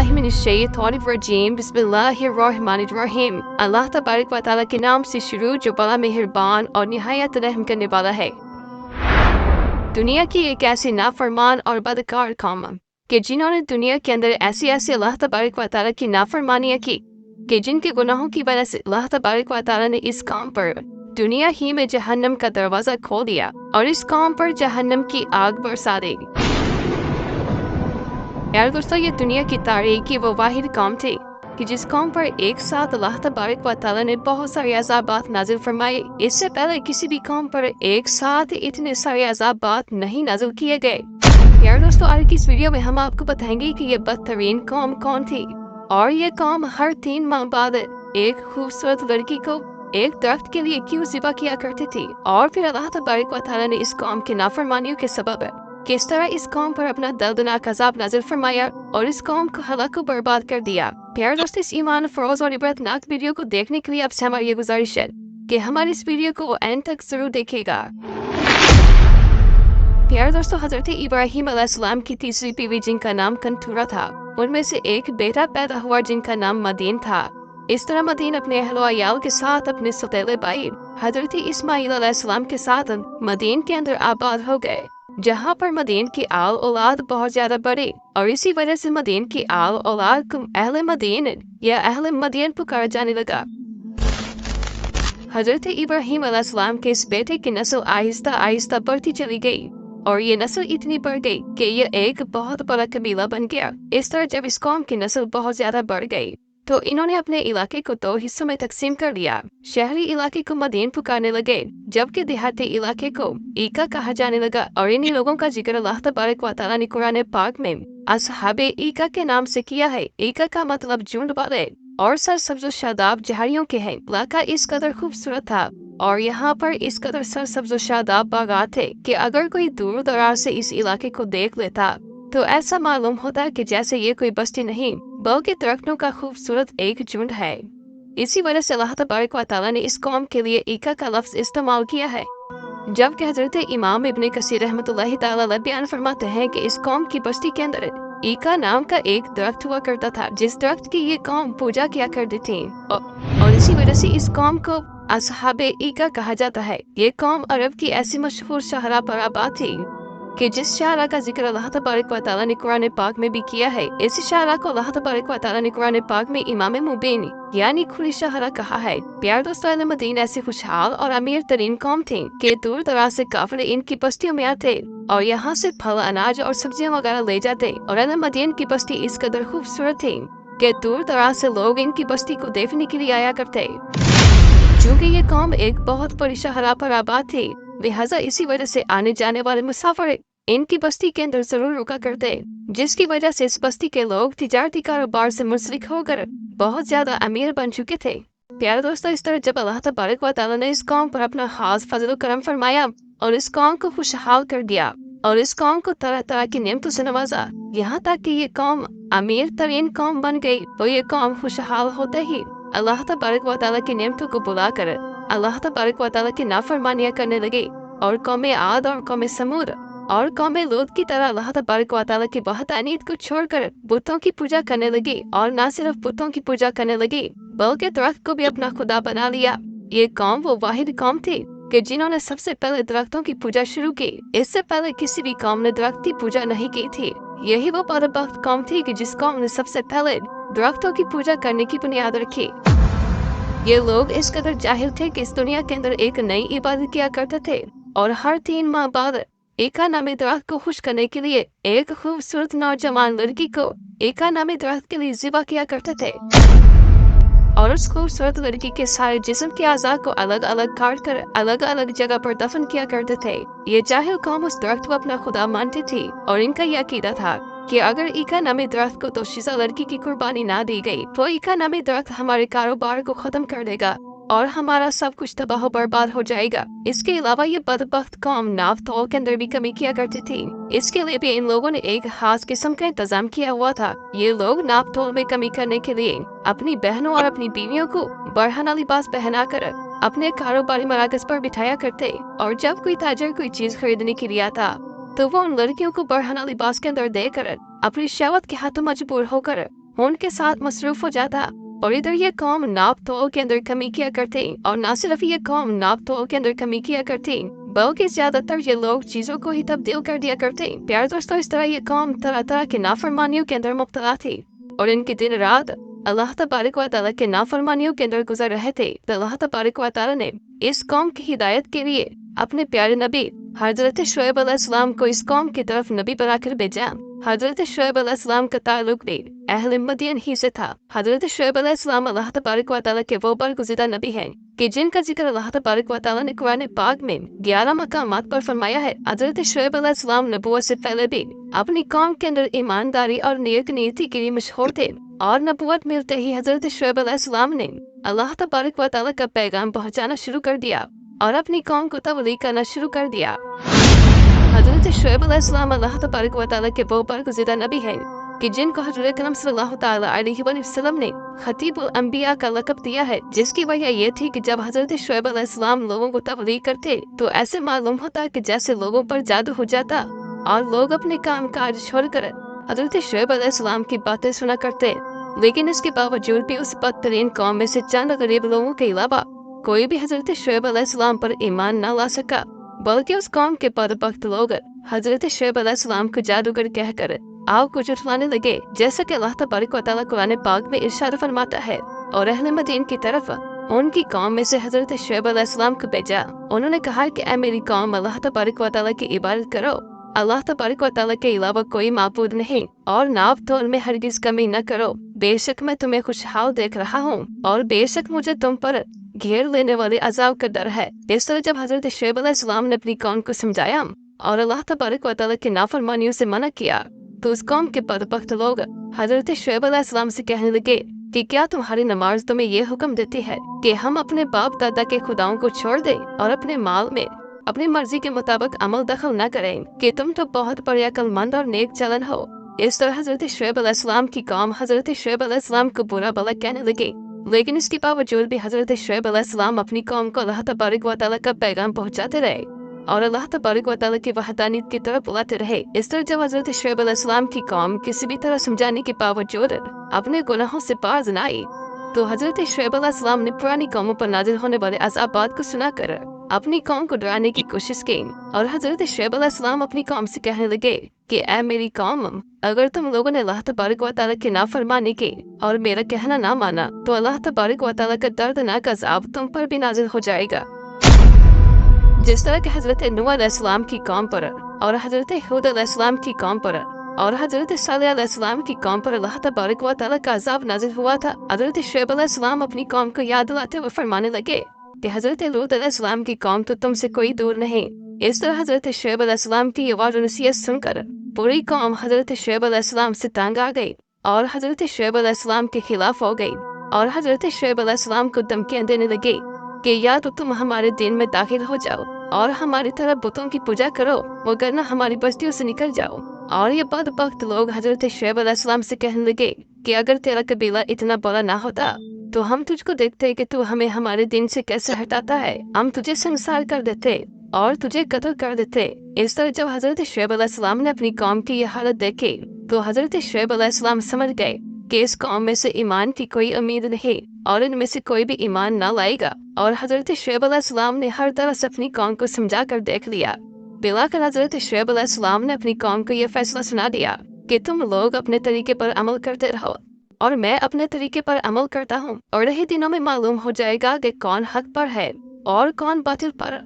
औज़ुबिल्लाहिमिनश्शैतानिर्रजीम बिस्मिल्लाहिर्रहमानिर्रहीम। अल्लाह तबारक व तआला के नाम से शुरू जो बड़ा मेहरबान और निहायत रहम करने वाला है। दुनिया की एक ऐसी नाफरमान और बदकार कौम कि जिन्होंने दुनिया के अंदर ऐसी ऐसी अल्लाह तबारक व तआला की नाफरमानियाँ की कि जिनके गुनाहों की वजह से अल्लाह तबारक व तआला ने इस कौम पर दुनिया ही में जहन्नम का दरवाज़ा खोल दिया और इस कौम पर जहन्नम की आग बरसा देगी। यार दोस्तों, ये दुनिया की तारीख की वो वाहिद कौम थी कि जिस कौम पर एक साथ अल्लाह तबारक व तआला ने बहुत सारे अज़ाबात नाजिल फरमाए। इससे पहले किसी भी कौम पर एक साथ इतने सारे अज़ाबात नहीं नाजिल किए गए। यार दोस्तों, आज की इस वीडियो में हम आपको बताएंगे कि ये बदतरीन कौम कौन थी। और ये कौम हर 3 माह बाद एक खूबसूरत लड़की को एक दरख्त के लिए क्यों ज़िबा किया करती थी, और फिर अल्लाह तबारक व तआला ने इस कौम के नाफरमानियों के सबब किस तरह इस कौम पर अपना दर्दनाक अज़ाब नाज़िल फरमाया और इस कौम को हलाक को बर्बाद कर दिया। प्यारे दोस्तों, इस ईमान फरोज और इबरतनाक वीडियो को देखने के लिए आपसे हमारी ये गुजारिश है कि हमारे इस वीडियो को एंड तक जरूर देखिएगा। प्यारे दोस्तों, हजरत इब्राहीम अलैहिस्सलाम की तीसरी बीवी जिनका नाम कंटूरा था, उनमें से एक बेटा पैदा हुआ जिनका नाम मदीन था। इस तरह मदीन अपने अहलो अयाल के साथ अपने सौतेले भाई हजरत इस्माईल अलैहिस्सलाम के साथ मदीन के अंदर आबाद हो गए, जहाँ पर मदीन की आल औलाद बहुत ज्यादा बढ़ी और इसी वजह से मदीन की आल औलाद को अहले मदीन या अहले मदीन पुकारा जाने लगा। हजरत इब्राहीम अलैहिस्सलाम के इस बेटे की नस्ल आहिस्ता आहिस्ता बढ़ती चली गई और ये नस्ल इतनी बढ़ गई कि ये एक बहुत बड़ा कबीला बन गया। इस तरह जब इस कौम की नस्ल बहुत ज्यादा बढ़ गई तो इन्होंने अपने इलाके को 2 हिस्सों में तकसीम कर लिया। शहरी इलाके को मदीन पुकारने लगे जबकि देहाती इलाके को ईका कहा जाने लगा। और इन्हीं लोगों का जिक्र अल्लाह तबारक व तआला ने कुरान पाक में असहाबे ईका के नाम से किया है। ईका का मतलब झुंड वाले और सरसब्ज शादाब झाड़ियों के हैं। इलाका इस कदर खूबसूरत था और यहाँ पर इस कदर सरसब्ज शादाब बागात थे कि अगर कोई दूर दराज से इस इलाके को देख लेता तो ऐसा मालूम होता कि जैसे ये कोई बस्ती नहीं बल्कि दरख्तों का खूबसूरत एक झुंड है। इसी वजह से अल्लाह तबारक व तआला ने इस कौम के लिए ईका का लफ्ज इस्तेमाल किया है। जबकि हजरत इमाम इब्ने कसीर रहमतुल्लाहि तआला अलैह बयान फरमाते हैं कि इस कौम की बस्ती के अंदर ईका नाम का एक दरख्त हुआ करता था जिस दरख्त की ये कौम पूजा किया करती थी और इसी वजह से इस कौम को असहाबे ईका कहा जाता है। ये कौम अरब की ऐसी मशहूर शाहरा पर आबाद थी कि जिस शाहरा का जिक्र अल्लाह तबारक व तआला ने कुरान पाक में भी किया है। इस शाहरा को अल्लाह तबारक व तआला ने कुरान पाक में इमाम मुबीन यानी खुली शाहरा कहा है। प्यार दोस्तों, अहले मदीन ऐसी खुशहाल और अमीर तरीन कौम थी कि दूर दराज से काफिले इनकी बस्तियों में आते और यहाँ से फल अनाज और सब्जियां वगैरह ले जाते। और अहले मदीन की बस्ती इस कदर खूबसूरत थी कि दूर दराज से लोग इनकी बस्ती को देखने के लिए आया करते। चूँकि ये कौम एक बहुत बड़ी शाहरा पर आबाद थी, लिहाजा इसी वजह से आने जाने वाले मुसाफिर इनकी बस्ती के अंदर जरूर रुका करते, जिसकी वजह से इस बस्ती के लोग तिजारती कारोबार से मुंसलिक होकर बहुत ज्यादा अमीर बन चुके थे। प्यारे दोस्तों, इस तरह जब अल्लाह तबारक व तआला ने इस कौम पर अपना खास फजल करम फरमाया और इस कौम को खुशहाल कर दिया और इस कौम को तरह तरह की नेमतों से नवाजा, यहाँ तक कि ये कौम अमीर तरीन कौम बन गई, तो ये कौम खुशहाल होते ही अल्लाह तबारक व तआला की नेमतों को बुलाकर अल्लाह तबारक व तआला की नाफरमानियां करने लगी और कौम आद और कौम समूद और कौम लूत की तरह अल्लाह तबारक व तआला की वहदानियत को छोड़कर बुतों की पूजा करने लगी। और न सिर्फ बुतों की पूजा करने लगी बल्कि दरख्त को भी अपना खुदा बना लिया। ये कौम वो वाहिद कौम थी कि जिन्होंने सबसे पहले दरख्तों की पूजा शुरू की। इससे पहले किसी भी कौम ने दरख्त की पूजा नहीं की थी। यही वो बदबख्त कौम थी कि जिस कौम ने सबसे पहले दरख्तों की पूजा करने की बुनियाद रखी। ये लोग इस कदर जाहिल थे कि इस दुनिया के अंदर एक नई इबादत किया करते थे और हर 3 माह बाद ईका नामी दरख्त को खुश करने के लिए एक खूबसूरत नौजवान लड़की को ईका नामी दरख्त के लिए ज़िबा किया करते थे और उस खूबसूरत लड़की के सारे जिस्म के आज़ा को अलग अलग काट कर अलग अलग जगह पर दफन किया करते थे। ये जाहिल कौम उस दरख्त को अपना खुदा मानती थी और इनका यह अकीदा था कि अगर ईका नामी दरख्त को दोशीज़ा लड़की की कुर्बानी ना दी गई तो ईका नामी दरख्त हमारे कारोबार को खत्म कर देगा और हमारा सब कुछ तबाह बर्बाद हो जाएगा। इसके अलावा ये बदबख्त कौम नाव तोल के अंदर भी कमी किया करती थी। इसके लिए भी इन लोगों ने एक खास किस्म का इंतजाम किया हुआ था। ये लोग नाव तोल में कमी करने के लिए अपनी बहनों और अपनी बीवियों को बरहना लिबास पहना कर अपने कारोबारी मराकज पर बिठाया करते और जब कोई ताजर कोई चीज खरीदने के लिए आता तो वो उन लड़कियों को बरहना लिबास के अंदर देकर अपनी शहवत के हाथों मजबूर होकर उनके साथ मसरूफ हो जाता। और इधर ये कौम नाप तोल के अंदर कमी किया करती, और न सिर्फ ये कौम नाप तोल के अंदर कमी किया करती, बल्कि ज्यादातर ये लोग चीजों को ही तब्दील कर दिया करते। प्यार दोस्तों, इस तरह ये कौम तरह तरह की नाफरमानियों के अंदर मुब्तला थी, और इनके दिन रात अल्लाह तबारक व तआला के नाफरमानियों के अंदर गुजर रहे थे। तो अल्लाह तबारक व तआला ने इस कौम की हिदायत के लिए अपने प्यारे नबी हजरत शुएब अलैहिस्सलाम को इस कौम की तरफ नबी बनाकर भेजा। हजरत शुएब अलैहिस्सलाम का ताल्लुक भी अहले मदीन ही से था। हजरत शुएब अलैहिस्सलाम अल्लाह तबारक व तआला के वो बरगुज़ीदा नबी हैं कि जिनका जिक्र अल्लाह तबारक व तआला ने कुरान पाक में 11 मकामात पर फरमाया है। हजरत शुएब अलैहिस्सलाम नबुव्वत से पहले भी अपनी कौम के अंदर ईमानदारी और नेक नीति के लिए मशहूर थे, और नबुव्वत मिलते ही हजरत शुएब अलैहिस्सलाम ने अल्लाह तबारक व तआला का पैगाम पहुंचाना शुरू कर दिया और अपनी कौम को तबलीग करना शुरू कर दिया। हजरत शुएब अलैहिस्सलाम अल्लाह तबारक व तआला के वो बरगुज़ीदा नबी हैं कि जिनको हज़रत अकरम सल्लल्लाहु तआला अलैहि वसल्लम ने खतीबुल अंबिया का लक़ब दिया है, जिसकी वजह ये थी कि जब हजरत शुएब अलैहिस्सलाम लोगों को तबलीग करते तो ऐसे मालूम होता कि जैसे लोगों पर जादू हो जाता, और लोग अपने काम काज छोड़कर हजरत शुएब अलैहिस्सलाम की बातें सुना करते। लेकिन इसके बावजूद भी उस बदतरीन कौम में से चंद गरीब लोगों के अलावा कोई भी हजरत शुएब अलैहिस्सलाम पर ईमान न ला सका, बल्कि उस कौम के बदबख्त लोग हजरत शुएब अलैहिस्सलाम को जादूगर कहकर आग को जुटलाने लगे, जैसा कि अल्लाह तबारक व तआला कुरान पाक में इरशाद फरमाता है। और अहले मदीन की तरफ उनकी कौम में से हजरत शुएब अलैहिस्सलाम को भेजा। उन्होंने कहा कि ऐ मेरी कौम, अल्लाह तबारक व तआला की इबादत करो, अल्लाह तबारक व तआला के अलावा कोई माबूद नहीं, और नाप तोल में हरगिज कमी न करो। बेशक मैं तुम्हें खुशहाल देख रहा हूँ, और बेशक मुझे तुम पर घेर लेने वाले अजाब का डर है। इस तरह जब हजरत शुएब अलैहिस्सलाम ने अपनी कौम को समझाया और अल्लाह तबारक व तआला की नाफरमानियों से मना किया, तो उस कौम के बदबख्त लोग हजरत शुएब अलैहिस्सलाम से कहने लगे कि क्या तुम्हारी नमाज तुम्हें ये हुक्म देती है कि हम अपने बाप दादा के खुदाओं को छोड़ दें और अपने माल में अपनी मर्जी के मुताबिक अमल दखल न करें, कि तुम तो बहुत बड़े अक्लमंद और नेक चलन हो। इस तरह हजरत शुएब अलैहिस्सलाम की कौम हजरत शुएब अलैहिस्सलाम को बुरा भला कहने लगी। लेकिन इसके बावजूद भी हजरत शुएब अलैहिस्सलाम अपनी कौम को अल्लाह तबारक व तआला का पैगाम पहुंचाते रहे और अल्लाह तबारक व तआला की वहदानियत की तरफ बुलाते रहे। इस तरह जब हजरत शुएब अलैहिस्सलाम की कौम किसी भी तरह समझाने के बावजूद अपने गुनाहों से बाज न आई, तो हजरत शुएब अलैहिस्सलाम ने पुरानी कौमों पर नाजिल होने वाले अज़ाबात को सुनाकर अपनी कौम को डराने की कोशिश की। और हजरत शुएब अलैहिस्सलाम अपनी कौम से कहने लगे कि ऐ मेरी कौम, अगर तुम लोगों ने अल्लाह तबारक व तआला की नाफरमानी की और मेरा कहना ना माना, तो अल्लाह तबारक व तआला का दर्दनाक अज़ाब तुम पर भी नाजिल हो जाएगा। जिस तरह के हजरत नूह अलैहिस्सलाम की कौम पर और हजरत हूद अलैहिस्सलाम की कौम पर और हजरत सालेह अलैहिस्सलाम की कौम पर अल्लाह तबारक व तआला का अज़ाब नाजिल हुआ था, हजरत शुएब अलैहिस्सलाम अपनी कौम को याद दिलाते हुए फरमाने लगे कि हजरत लूत अलैहिस्सलाम की कौम तो तुमसे कोई दूर नहीं। इस तरह हजरत शुएब अलैहिस्सलाम की आवाज़ और नसीहत सुनकर पूरी कौम हजरत शुएब अलैहिस्सलाम से तंग आ गई और हजरत शुएब अलैहिस्सलाम के खिलाफ हो गई, और हजरत शुएब अलैहिस्सलाम को धमकियां देने लगी कि या तो तुम हमारे दिन में दाखिल हो जाओ और हमारी तरह बुतों की पूजा करो, वरना हमारी बस्तियों से निकल जाओ। और ये बदबख्त लोग हजरत शुएब अलैहिस्सलाम से कहने लगे कि अगर तेरा कबीला इतना बड़ा ना होता तो हम तुझको देखते कि तू हमें हमारे दिन से कैसे हटाता है, हम तुझे संसार कर देते और तुझे कत्ल कर देते। इस तरह जब हजरत शुएब अलैहिस्सलाम ने अपनी कौम की यह हालत देखी, तो हजरत शुएब अलैहिस्सलाम समझ गए कि इस कौम में से ईमान की कोई उम्मीद नहीं और इनमें से कोई भी ईमान ना लाएगा। और हजरत शुएब अलैहिस्सलाम ने हर तरह से अपनी कौम को समझा कर देख लिया। बिलाकर हजरत शुएब अलैहिस्सलाम ने अपनी कौम को यह फैसला सुना दिया कि तुम लोग अपने तरीके पर अमल करते रहो और मैं अपने तरीके पर अमल करता हूँ, और यही दिनों में मालूम हो जाएगा कि कौन हक पर है और कौन बातिल पर,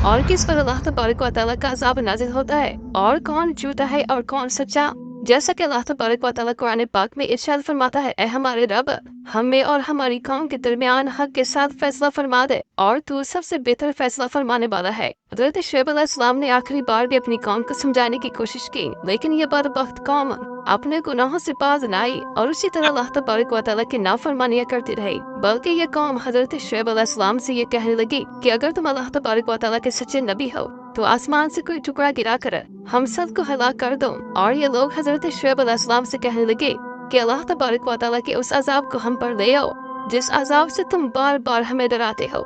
और किस पर अल्लाह तबारक व तआला का अज़ाब नाज़िल होता है और कौन झूठा है और कौन सच्चा। जैसा कि अल्लाह तबारक व तआला कुरान पाक में इरशाद फरमाता है, ऐ हमारे रब, हमें और हमारी कौम के दरमियान हक के साथ फैसला फरमा दे, और तू सबसे बेहतर फैसला फरमाने वाला है। हज़रत शुएब अलैहिस्सलाम ने आखिरी बार भी अपनी कौम को समझाने की कोशिश की, लेकिन ये बदबख्त कौम अपने गुनाहों से बाज न आई और उसी तरह अल्लाह तबारक व तआला की नाफरमानियां करती रही। बल्कि ये कौम हज़रत शुएब अलैहिस्सलाम से ये कहने लगी कि अगर तुम अल्लाह तबारक व तआला के सच्चे नबी हो तो आसमान से कोई टुकड़ा गिरा कर हम सबको हलाक कर दो। और ये लोग हज़रत शुएब अलैहिस्सलाम से कहने लगे कि अल्लाह तबारक व तआला के उस अज़ाब को हम पर ले आओ जिस अज़ाब से तुम बार बार हमें डराते हो।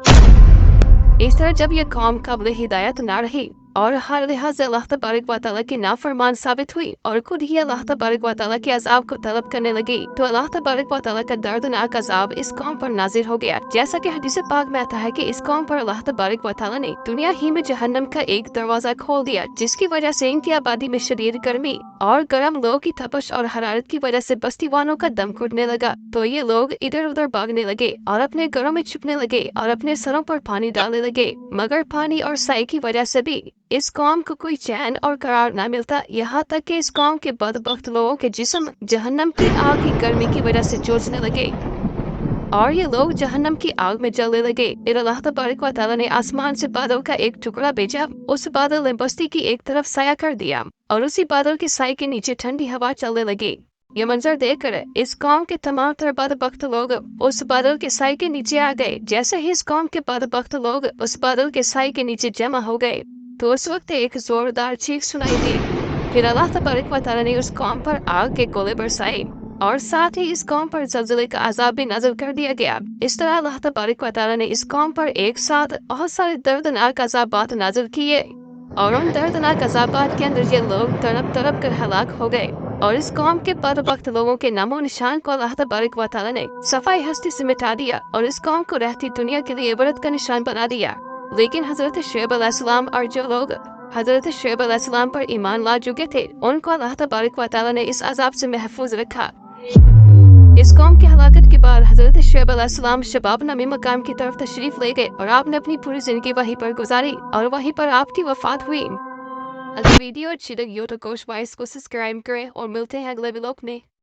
इस तरह जब ये कौम काबिल हिदायत ना रही और हर लिहाज से अल्लाह तबारक व तआला की नाफरमान साबित हुई और खुद ही अल्लाह तबारक व तआला के अजाब को तलब करने लगी, तो अल्लाह तबारक व तआला का दर्दनाक अजाब इस कौम पर नाजिल हो गया। जैसा कि हदीस पाक में आता है कि इस कौम पर अल्लाह तबारक व तआला ने दुनिया ही में जहन्नम का एक दरवाजा खोल दिया, जिसकी वजह से इनकी आबादी में शदीद गर्मी और गर्म लोगों की तपश और हरारत की वजह से बस्ती वालों का दम घुटने लगा। तो ये लोग इधर उधर भागने लगे और अपने घरों में छुपने लगे और अपने सरों पर पानी डालने लगे, मगर पानी और साई की वजह से भी इस कौम को कोई चैन और करार न मिलता। यहाँ तक कि इस कौम के बदबख्त लोगों के जिस्म जहन्नम की आग की गर्मी की वजह से जलने लगे और ये लोग जहन्नम की आग में जलने लगे। फिर अल्लाह तबारक व तआला ने आसमान से बादल का एक टुकड़ा भेजा, उस बादल ने बस्ती की एक तरफ साया कर दिया और उसी बादल के साए के नीचे ठंडी हवा चलने लगी। ये मंजर देखकर इस कौम के तमाम तर बदबख्त लोग उस बादल के साए के नीचे आ गए। जैसे ही इस कौम के बदबख्त लोग उस बादल के साए के नीचे जमा हो गए, तो उस वक्त एक जोरदार चीख सुनाई दी। फिर अल्लाह तबारक व तआला ने उस कौम पर आग के गोले बरसाए और साथ ही इस कौम पर ज़लज़ले का अज़ाब भी नाज़िल कर दिया गया। इस तरह अल्लाह तबारक व तआला ने इस कौम पर एक साथ बहुत सारे दर्दनाक अज़ाबात नाज़िल किए और उन दर्दनाक अज़ाबात के अंदर ये लोग तड़प तड़प कर हलाक हो गए और इस कौम के बदबख्त लोगों के नामो निशान को अल्लाह तबारक व तआला ने सफाई हस्ती से मिटा दिया और इस कौम को रहती दुनिया के लिए इबरत का निशान बना दिया। लेकिन हजरत शुएब अलैहिस्सलाम और जो लोग हजरत शुएब अलैहिस्सलाम पर ईमान ला चुके थे, उनको अल्लाह तबारक व तआला ने इस अजाब से महफूज रखा। इस कौम की हलाकत के बाद हजरत शुएब अलैहिस्सलाम शबाब नामी मकाम की तरफ तशरीफ ले गए और आपने अपनी पूरी जिंदगी वहीं पर गुजारी और वहीं पर आपकी वफात हुई। अगर वीडियो अच्छी लगी हो तो कोशिश को सब्सक्राइब करें और मिलते हैं अगले व्लॉग में।